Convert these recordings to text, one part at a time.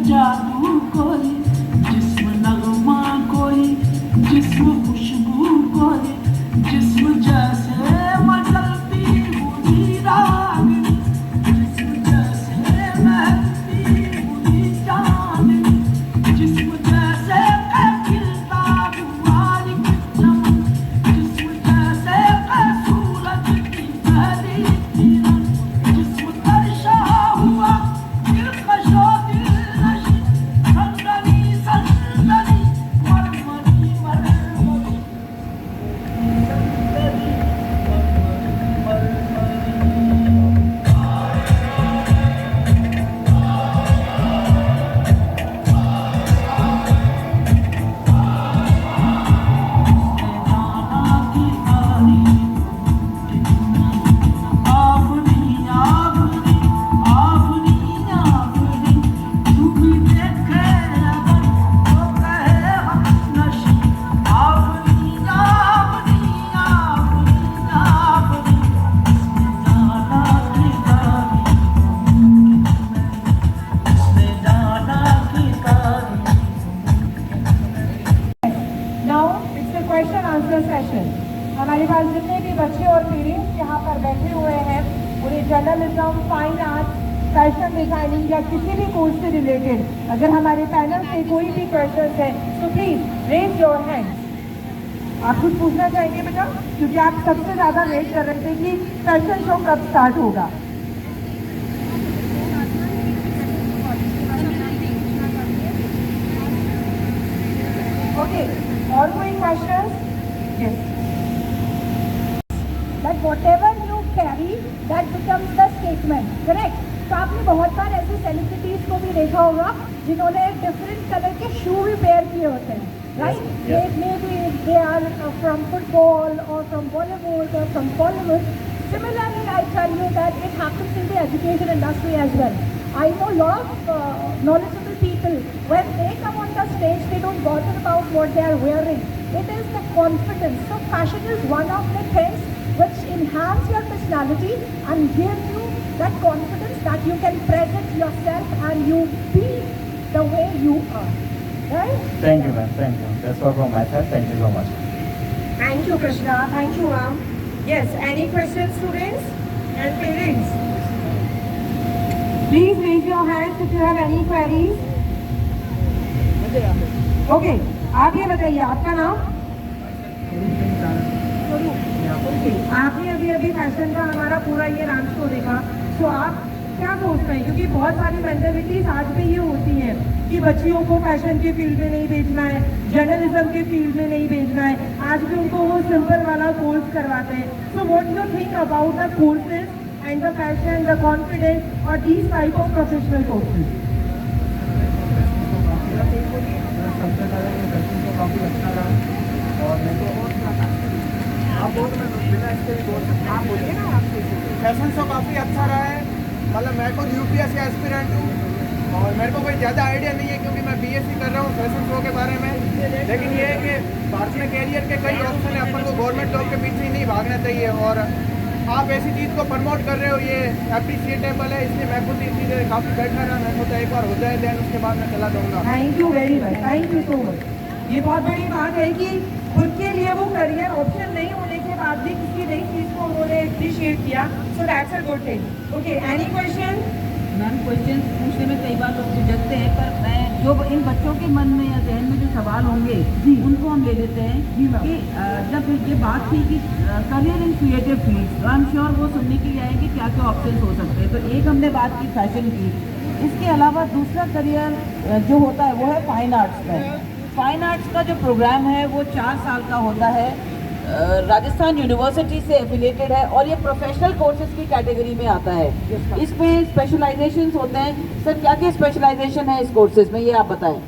जादू कोई, जिस्म नगमा कोई, जिस्म खुशबू कोई, जिस्म जैसे मचलती हुई रागनी, जिस्म जैसे महकती हुई चांदनी, जिस्म जैसे खिलता हुआ एक चमन, जिस्म जैसे सूरज की पहली किरण, जिस्म तरशा हुआ दिलकशो दिलनशी, संदनी संदनी मरमरी मरमरी, संदनी now it's a question answer session. हमारे पास जितने भी बच्चे और पेरेंट्स यहाँ पर बैठे हुए हैं, उन्हें journalism, fine arts, fashion designing या किसी भी कोर्स से रिलेटेड अगर हमारे पैनल से कोई भी क्वेश्चन है तो प्लीज रेज योर हैंड। आप कुछ पूछना चाहेंगे बेटा, क्योंकि आप सबसे ज्यादा वेट कर रहे थे कि फैशन शो कब स्टार्ट होगा। ओके, और कोई question? Yes, that whatever you carry that becomes the statement, correct? तो आपने बहुत बार ऐसे सेलिब्रिटीज को भी देखा होगा जिन्होंने डिफरेंट कलर के शू भी पेयर किए होते हैं, right? Maybe they are from football or from Bollywood or from Bollywood. Similarly, I tell you that it happens in the education industry as well. I know a lot of knowledgeable people, when they come on the stage, they don't bother about what they are wearing. It is the confidence. So fashion is one of the things which enhance your personality and give you that confidence that you can present yourself and you be the way you are. Right? Thank you, ma'am. Thank you. That's all from my side. Thank you so much. thank you Krishna, thank you ma'am. Yes, any questions students and parents? Please raise your hands if you have any queries. Okay, आप ये बताइए आपका नाम? आपने अभी fashion का हमारा पूरा ये रांच को देखा, तो आप क्या सोचते हैं? क्योंकि बहुत सारी मेंटालिटीज आज भी ये होती हैं कि बच्चियों को फैशन के फील्ड में नहीं भेजना है, जर्नलिज्म के फील्ड में नहीं भेजना है, आज भी उनको वो सिंपल वाला कोर्स करवाते हैं। So what you think about the courses and the fashion, the confidence और these type of professional courses? सबसे पहले ये दर्शन को काफ़ी अच्छा रहा और मेरे को आप बहुत बिना इसके भी बोल सकते हैं। आप बोलिए ना, आपसे फैशन शो काफ़ी अच्छा रहा है। मतलब मैं खुद यूपीएससी एस्पिरेंट हूँ और मेरे को कोई ज़्यादा आइडिया नहीं है क्योंकि मैं बीएससी कर रहा हूँ फैशन शो के बारे में। लेकिन ये है कि भारत में कैरियर के कई ऑप्शन है, अपन को गवर्नमेंट जॉब के पीछे ही नहीं भागना चाहिए और आप ऐसी चीज़ को प्रमोट कर रहे हो, ये अप्रिशिएटेबल है। इसलिए मैं खुद इस चीज़ काफ़ी बैठा रहा, मैं सोचा एक बार हो जाए देन उसके बाद मैं चला जाऊँगा। Thank you very much, thank you so much. ये बहुत बड़ी बात है कि खुद के लिए वो करियर ऑप्शन नहीं होने के बाद भी किसी नई चीज़ को उन्होंने अप्रिशिएट किया, so that's a good thing. Okay, any question? Ma'am, question पूछने में कई बार लोग झिझकते हैं, पर मैं जो इन बच्चों के मन में या जहन में जो सवाल होंगे उनको हम ले लेते हैं कि जब ये बात थी कि करियर इन क्रिएटिव फील्ड, तो आई एम श्योर वो सुनने के लिए आए कि क्या क्या ऑप्शन हो सकते हैं। तो एक हमने बात की फैशन की, इसके अलावा दूसरा करियर जो होता है वो है फाइन आर्ट्स में। फाइन आर्ट्स का जो प्रोग्राम है वो 4 साल का होता है, राजस्थान यूनिवर्सिटी से एफिलेटेड है और ये प्रोफेशनल कोर्सेज की कैटेगरी में आता है। इसमें स्पेशलाइजेशंस होते हैं। सर, क्या क्या स्पेशलाइजेशन है इस कोर्सेज में, ये आप बताएं।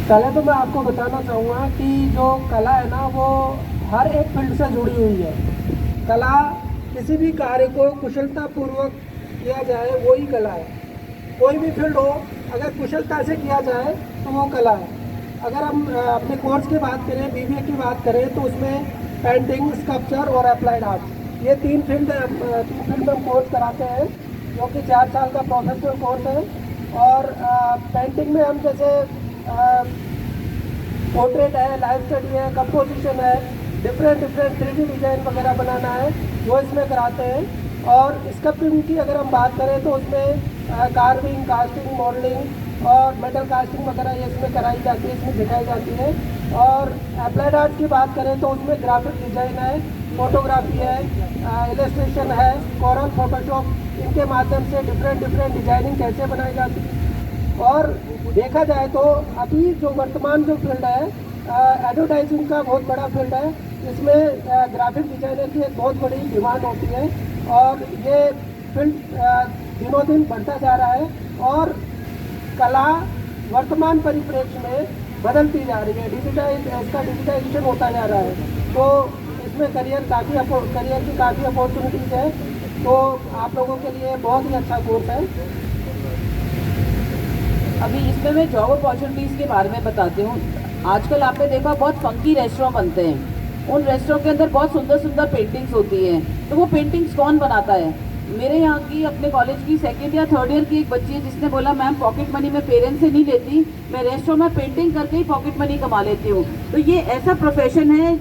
पहले तो मैं आपको बताना चाहूँगा कि जो कला है ना वो हर एक फील्ड से जुड़ी हुई है। कला किसी भी कार्य को कुशलतापूर्वक किया जाए वही कला है। कोई भी फील्ड हो, अगर कुशलता से किया जाए तो वो कला है। अगर हम अपने कोर्स की बात करें, बीबीए की बात करें, तो उसमें पेंटिंग, स्कल्पचर और अप्लाइड आर्ट, ये तीन फील्ड में हम कोर्स कराते हैं, जो कि 4 साल का प्रोफेशनल कोर्स है। और पेंटिंग में हम जैसे पोर्ट्रेट है, लाइफ स्टडी है, कंपोजिशन है, डिफरेंट 3D डिज़ाइन वगैरह बनाना है वो इसमें कराते हैं। और स्कल्पचरिंग की अगर हम बात करें तो उसमें कार्विंग, कास्टिंग, मॉडलिंग और मेटल कास्टिंग वगैरह ये इसमें कराई जाती है, इसमें दिखाई जाती है। और अप्लाइड आर्ट की बात करें तो उसमें ग्राफिक डिज़ाइन है, फोटोग्राफी है, इलस्ट्रेशन है, कोरल, फोटोशॉप, इनके माध्यम से डिफरेंट डिज़ाइनिंग कैसे बनाई जाती है। और देखा जाए तो अभी जो वर्तमान जो फील्ड है एडवर्टाइजिंग का बहुत बड़ा फील्ड है, इसमें ग्राफिक डिज़ाइनर की एक बहुत बड़ी डिमांड होती है और ये फील्ड दिनों दिन बढ़ता जा रहा है और कला वर्तमान परिप्रेक्ष्य में बदलती जा रही है, डिजिटाइजेशन होता जा रहा है। तो इसमें करियर की काफ़ी अपॉर्चुनिटीज़ है, तो आप लोगों के लिए बहुत ही अच्छा कोर्स है। अभी इसमें मैं जॉब अपॉर्चुनिटीज़ के बारे में बताती हूँ। आजकल आपने देखा बहुत फंकी रेस्टोरेंट बनते हैं, उन रेस्टोरेंट के अंदर बहुत सुंदर सुंदर पेंटिंग्स होती हैं, तो वो पेंटिंग्स कौन बनाता है? मेरे यहाँ की अपने कॉलेज की 2nd या 3rd ईयर की एक बच्ची है जिसने बोला मैम पॉकेट मनी मैं पेरेंट्स से नहीं लेती, मैं रेस्टोरेंट में पेंटिंग करके ही पॉकेट मनी कमा लेती हूँ। तो ये ऐसा प्रोफेशन है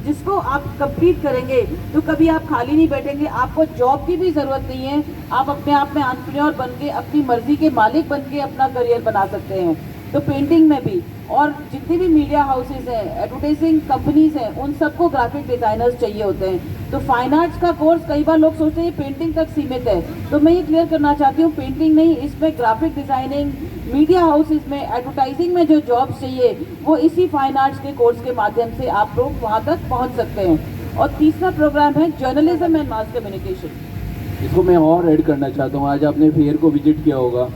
जिसको आप कंप्लीट करेंगे तो कभी आप खाली नहीं बैठेंगे, आपको जॉब की भी ज़रूरत नहीं है, आप अपने आप में एंटरप्रेन्योर बन के अपनी मर्जी के मालिक बन के अपना करियर बना सकते हैं। तो पेंटिंग में भी, और जितने भी मीडिया हाउसेज हैं, एडवर्टाइजिंग कंपनीज हैं, उन सबको ग्राफिक डिज़ाइनर्स चाहिए होते हैं। तो फाइन आर्ट्स का कोर्स कई बार लोग सोचते हैं पेंटिंग तक सीमित है, तो मैं ये क्लियर करना चाहती हूँ पेंटिंग नहीं, इसमें ग्राफिक डिज़ाइनिंग, मीडिया हाउसेज में, एडवर्टाइजिंग में जो जॉब्स चाहिए वो इसी फाइन आर्ट्स के कोर्स के माध्यम से आप लोग वहाँ तक पहुँच सकते हैं। और तीसरा प्रोग्राम है जर्नलिज्म एंड मास कम्युनिकेशन। इसको मैं और ऐड करना चाहता हूँ। आज आपने फेयर को विजिट किया होगा,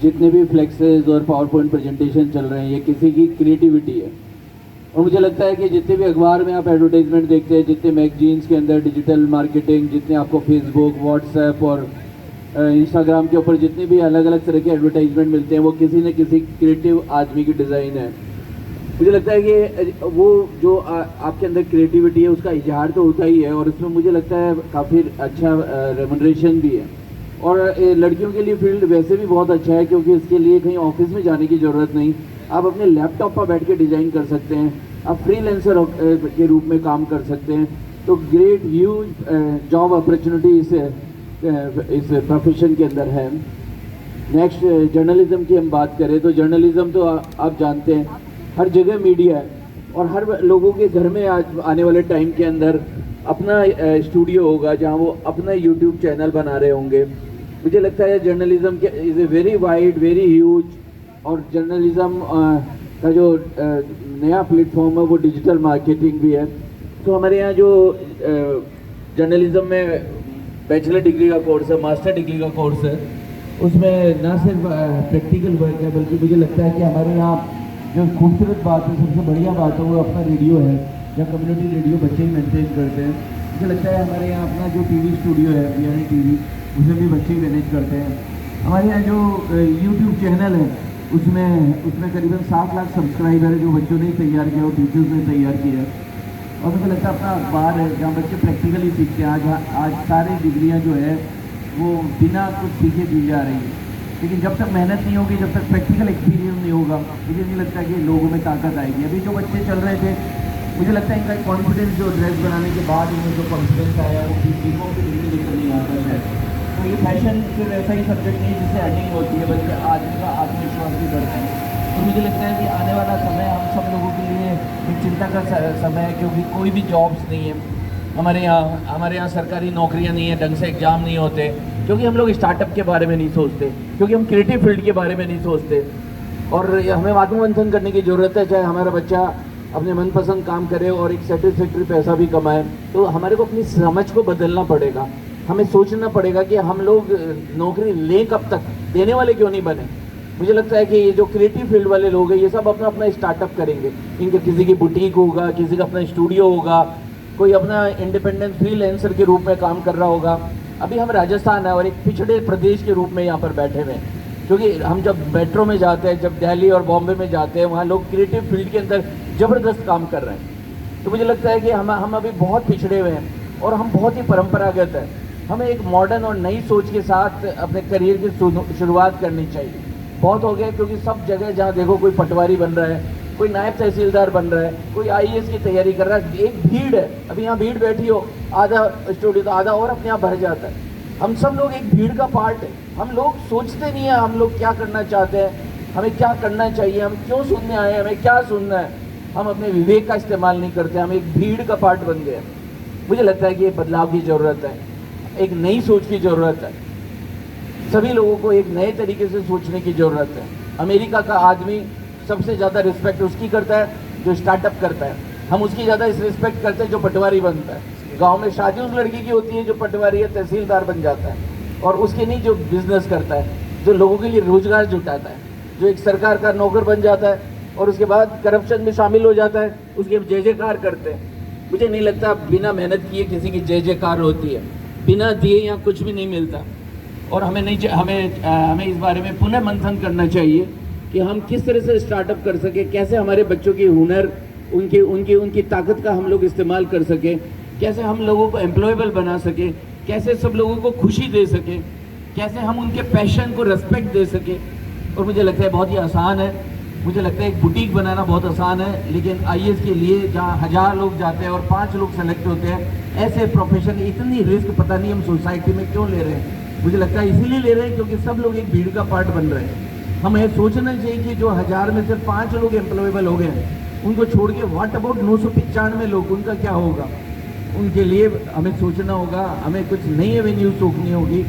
जितने भी फ्लेक्सेस और पावर पॉइंट प्रेजेंटेशन चल रहे हैं ये किसी की क्रिएटिविटी है। और मुझे लगता है कि जितने भी अखबार में आप एडवर्टाइजमेंट देखते हैं, जितने मैगजीन्स के अंदर डिजिटल मार्केटिंग, जितने आपको फेसबुक, व्हाट्सएप और इंस्टाग्राम के ऊपर जितने भी अलग अलग तरह के एडवर्टाइजमेंट मिलते हैं वो किसी न किसी क्रिएटिव आदमी की डिज़ाइन है। मुझे लगता है कि वो जो आपके अंदर क्रिएटिविटी है उसका इजहार तो होता ही है और उसमें मुझे लगता है काफ़ी अच्छा रेमुनरेशन भी है। और लड़कियों के लिए फील्ड वैसे भी बहुत अच्छा है क्योंकि इसके लिए कहीं ऑफिस में जाने की ज़रूरत नहीं, आप अपने लैपटॉप पर बैठ के डिज़ाइन कर सकते हैं, आप फ्रीलांसर के रूप में काम कर सकते हैं। तो ग्रेट ह्यूज जॉब अपॉर्चुनिटी इस प्रोफेशन के अंदर है। नेक्स्ट जर्नलिज्म की हम बात करें तो जर्नलिज्म तो आप जानते हैं हर जगह मीडिया है और हर लोगों के घर में आज आने वाले टाइम के अंदर अपना स्टूडियो होगा जहां वो अपना यूट्यूब चैनल बना रहे होंगे। मुझे लगता है जर्नलिज्म के is a very wide, very huge, और जर्नलिज्म का जो नया प्लेटफॉर्म है वो डिजिटल मार्केटिंग भी है। तो हमारे यहाँ जो जर्नलिज्म में बैचलर डिग्री का कोर्स है, मास्टर डिग्री का कोर्स है, उसमें ना सिर्फ प्रैक्टिकल वर्क है बल्कि मुझे लगता है कि हमारे यहाँ जो खूबसूरत बात है, सबसे बढ़िया बात है वो अपना रेडियो है, या कम्युनिटी रेडियो बच्चे ही मेंटेन करते हैं। मुझे लगता है हमारे यहाँ अपना जो टीवी स्टूडियो है बिहारी टीवी, उसे भी बच्चे ही मैनेज करते हैं। हमारे यहाँ जो यूट्यूब चैनल है उसमें करीबन 7 लाख सब्सक्राइबर है जो बच्चों ने तैयार किया, वो टीचर्स ने तैयार किया है। और मुझे लगता है अपना अखबार है जहाँ बच्चे प्रैक्टिकली सीखते हैं। आज सारी डिग्रियाँ जो है वो बिना कुछ सीखे दी जा रही है, लेकिन जब तक मेहनत नहीं होगी, जब तक प्रैक्टिकल एक्सपीरियंस नहीं होगा, मुझे नहीं लगता कि लोगों में ताकत आएगी। अभी जो बच्चे चल रहे थे, मुझे लगता है इनका कॉन्फिडेंस जो ड्रेस बनाने के बाद इनमें जो कॉन्फिडेंस आया वो टीमों की डिग्री लेकर नहीं आता है। तो ये फैशन सिर्फ ऐसा ही सब्जेक्ट नहीं जिससे अर्निंग होती है, बल्कि आदमी का आत्मविश्वास भी बढ़ता है। तो मुझे लगता है कि आने वाला समय हम सब लोगों के लिए एक चिंता का समय है, क्योंकि कोई भी जॉब्स नहीं है हमारे यहाँ सरकारी नौकरियाँ नहीं है, ढंग से एग्ज़ाम नहीं होते, क्योंकि हम लोग स्टार्टअप के बारे में नहीं सोचते, क्योंकि हम क्रिएटिव फील्ड के बारे में नहीं सोचते। और हमें आत्ममंथन करने की ज़रूरत है, चाहे हमारा बच्चा अपने मनपसंद काम करे और एक सेटिस्फैक्टरी पैसा भी कमाए। तो हमारे को अपनी समझ को बदलना पड़ेगा, हमें सोचना पड़ेगा कि हम लोग नौकरी लें कब तक, देने वाले क्यों नहीं बने। मुझे लगता है कि ये जो क्रिएटिव फील्ड वाले लोग हैं ये सब अपना अपना स्टार्टअप करेंगे, इनका किसी की बुटीक होगा, किसी का अपना स्टूडियो होगा, कोई अपना इंडिपेंडेंट फ्रीलांसर के रूप में काम कर रहा होगा। अभी हम राजस्थान है और एक पिछड़े प्रदेश के रूप में यहाँ पर बैठे हुए हैं, क्योंकि हम जब मेट्रो में जाते हैं, जब दिल्ली और बॉम्बे में जाते हैं, वहाँ लोग क्रिएटिव फील्ड के अंदर ज़बरदस्त काम कर रहे हैं। तो मुझे लगता है कि हम अभी बहुत पिछड़े हुए हैं और हम बहुत ही परंपरागत हैं। हमें एक मॉडर्न और नई सोच के साथ अपने करियर की शुरुआत करनी चाहिए। बहुत हो गया, क्योंकि सब जगह जहाँ देखो कोई पटवारी बन रहा है, कोई नायब तहसीलदार बन रहा है, कोई आईएएस की तैयारी कर रहा है। एक भीड़ है, अभी यहाँ भीड़ बैठी हो, आधा स्टूडियो तो आधा और अपने आप भर जाता है। हम सब लोग एक भीड़ का पार्ट है। हम लोग सोचते नहीं है हम लोग क्या करना चाहते हैं, हमें क्या करना चाहिए, हम क्यों सुनने आए हैं, हमें क्या सुनना है। हम अपने विवेक का इस्तेमाल नहीं करते, हम एक भीड़ का पार्ट बन गए। मुझे लगता है कि ये बदलाव की ज़रूरत है, एक नई सोच की ज़रूरत है। सभी लोगों को एक नए तरीके से सोचने की ज़रूरत है। अमेरिका का आदमी सबसे ज़्यादा रिस्पेक्ट उसकी करता है जो स्टार्टअप करता है, हम उसकी ज़्यादा रिस्पेक्ट करते हैं जो पटवारी बनता है। गांव में शादी उस लड़की की होती है जो पटवारी है, तहसीलदार बन जाता है, और उसके नहीं जो बिजनेस करता है, जो लोगों के लिए रोजगार जुटाता है, जो एक सरकार का नौकर बन जाता है और उसके बाद करप्शन में शामिल हो जाता है, उसकी हम जय जयकार करते हैं। मुझे नहीं लगता बिना मेहनत किए किसी की जय जयकार होती है, बिना दिए यहाँ कुछ भी नहीं मिलता। और हमें इस बारे में पुनः मंथन करना चाहिए कि हम किस तरह से स्टार्टअप कर सके, कैसे हमारे बच्चों की हुनर, उनकी ताकत का हम लोग इस्तेमाल कर सके, कैसे हम लोगों को एम्प्लॉयबल बना सके, कैसे सब लोगों को खुशी दे सके, कैसे हम उनके पैशन को रेस्पेक्ट दे सके। और मुझे लगता है बहुत ही आसान है, मुझे लगता है एक बुटीक बनाना बहुत आसान है, लेकिन आईएएस के लिए जहाँ 1000 लोग जाते हैं और 5 लोग सेलेक्ट होते हैं, ऐसे प्रोफेशन इतनी रिस्क पता नहीं हम सोसाइटी में क्यों ले रहे हैं। मुझे लगता है इसीलिए ले रहे हैं क्योंकि सब लोग एक भीड़ का पार्ट बन रहे हैं। हमें सोचना चाहिए कि जो 1000 में से 5 लोग एम्प्लॉयबल हो गए हैं, उनको छोड़ के व्हाट अबाउट 995 लोग, उनका क्या होगा। उनके लिए हमें सोचना होगा, हमें कुछ नई एवेन्यू सोचनी होगी।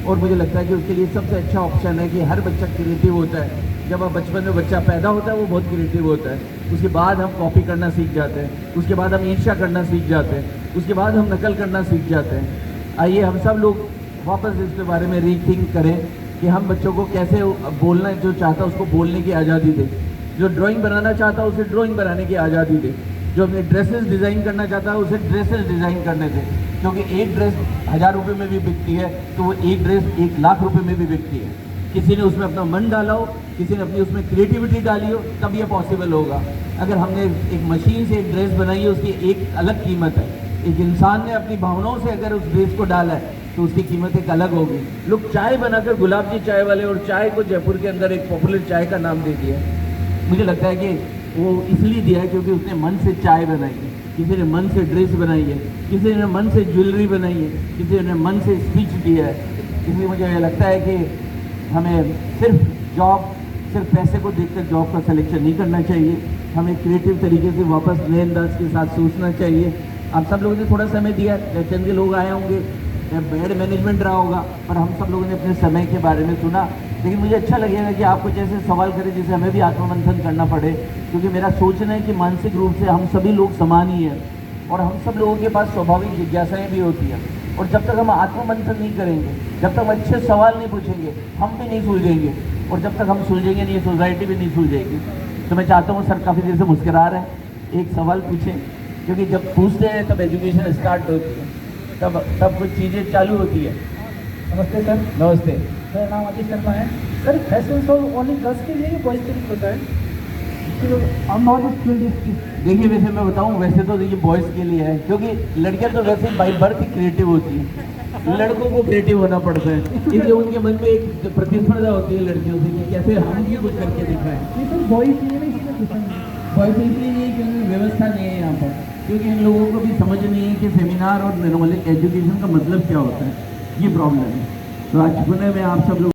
और मुझे लगता है कि उसके लिए सबसे अच्छा ऑप्शन है कि हर बच्चा क्रिएटिव होता है। जब आप बचपन में बच्चा पैदा होता है वो बहुत क्रिएटिव होता है, उसके बाद हम कॉपी करना सीख जाते हैं, उसके बाद हम ईर्ष्या करना सीख जाते हैं, उसके बाद हम नकल करना सीख जाते हैं। आइए हम सब लोग वापस इसके बारे में रीथिंक करें कि हम बच्चों को कैसे बोलना, जो चाहता है उसको बोलने की आज़ादी दें, जो ड्राइंग बनाना चाहता है उसे ड्राइंग बनाने की आज़ादी दें, जो अपने ड्रेसेस डिज़ाइन करना चाहता है उसे ड्रेसेस डिज़ाइन करने दें। क्योंकि एक ड्रेस 1000 रुपये में भी बिकती है, तो वो एक ड्रेस 1 लाख रुपये में भी बिकती है। किसी ने उसमें अपना मन डाला हो, किसी ने अपनी उसमें क्रिएटिविटी डाली हो, तब ये पॉसिबल होगा। अगर हमने एक मशीन से एक ड्रेस बनाई है, उसकी एक अलग कीमत है। एक इंसान ने अपनी भावनाओं से अगर उस ड्रेस को डाला है तो उसकी कीमत एक अलग होगी। लोग चाय बनाकर गुलाब जी चाय वाले, और चाय को जयपुर के अंदर एक पॉपुलर चाय का नाम दे दिया है। मुझे लगता है कि वो इसलिए दिया है क्योंकि उसने मन से चाय बनाई है, किसी ने मन से ड्रेस बनाई है, किसी ने मन से ज्वेलरी बनाई है, किसी ने मन से स्पीच दिया है। इसलिए मुझे लगता है कि हमें सिर्फ पैसे को देखकर जॉब का सिलेक्शन नहीं करना चाहिए। हमें क्रिएटिव तरीके से वापस नए अंदाज के साथ सोचना चाहिए। आप सब लोगों ने थोड़ा समय दिया, चंद के लोग आए होंगे, बैड मैनेजमेंट रहा होगा, पर हम सब लोगों ने अपने समय के बारे में सुना। लेकिन मुझे अच्छा लगेगा कि आप कुछ ऐसे सवाल करें जिसे हमें भी आत्ममंथन करना पड़े, क्योंकि मेरा सोचना है कि मानसिक रूप से हम सभी लोग समान ही हैं और हम सब लोगों के पास स्वाभाविक जिज्ञासाएँ भी होती हैं। और जब तक हम आत्ममंथन नहीं करेंगे, जब तक हम अच्छे सवाल नहीं पूछेंगे, हम भी नहीं सुलझेंगे, और जब तक हम सुलझेंगे नहीं, सोसाइटी भी नहीं सुलझेगी। तो मैं चाहता हूँ, सर काफ़ी देर से मुस्कुरा रहे हैं, एक सवाल पूछें, क्योंकि जब पूछते हैं तब एजुकेशन स्टार्ट होती है, तब कुछ चीज़ें चालू होती है। नमस्ते सर। नमस्ते। मेरा नाम अजीत शर्मा है। Sir, fashion show only girls के लिए या बॉयज़ के लिए होता है? देखिए, वैसे मैं बताऊं, वैसे तो देखिए बॉयज़ के लिए है, क्योंकि लड़कियां तो वैसे बाई बर्थ ही क्रिएटिव होती हैं, लड़कों को क्रिएटिव होना पड़ता है, इसलिए उनके मन में एक प्रतिस्पर्धा होती है लड़कियों से कि कैसे हम भी कुछ करके दिखाएं। बॉयज़ के लिए नहीं, इसलिए बॉयज़ इसलिए नहीं क्योंकि व्यवस्था नहीं है यहाँ पर, क्योंकि इन लोगों को भी समझ नहीं है कि सेमिनार और नॉर्मल एजुकेशन का मतलब क्या होता है, ये प्रॉब्लम है। तो आज पुनः मैं आप सब लोग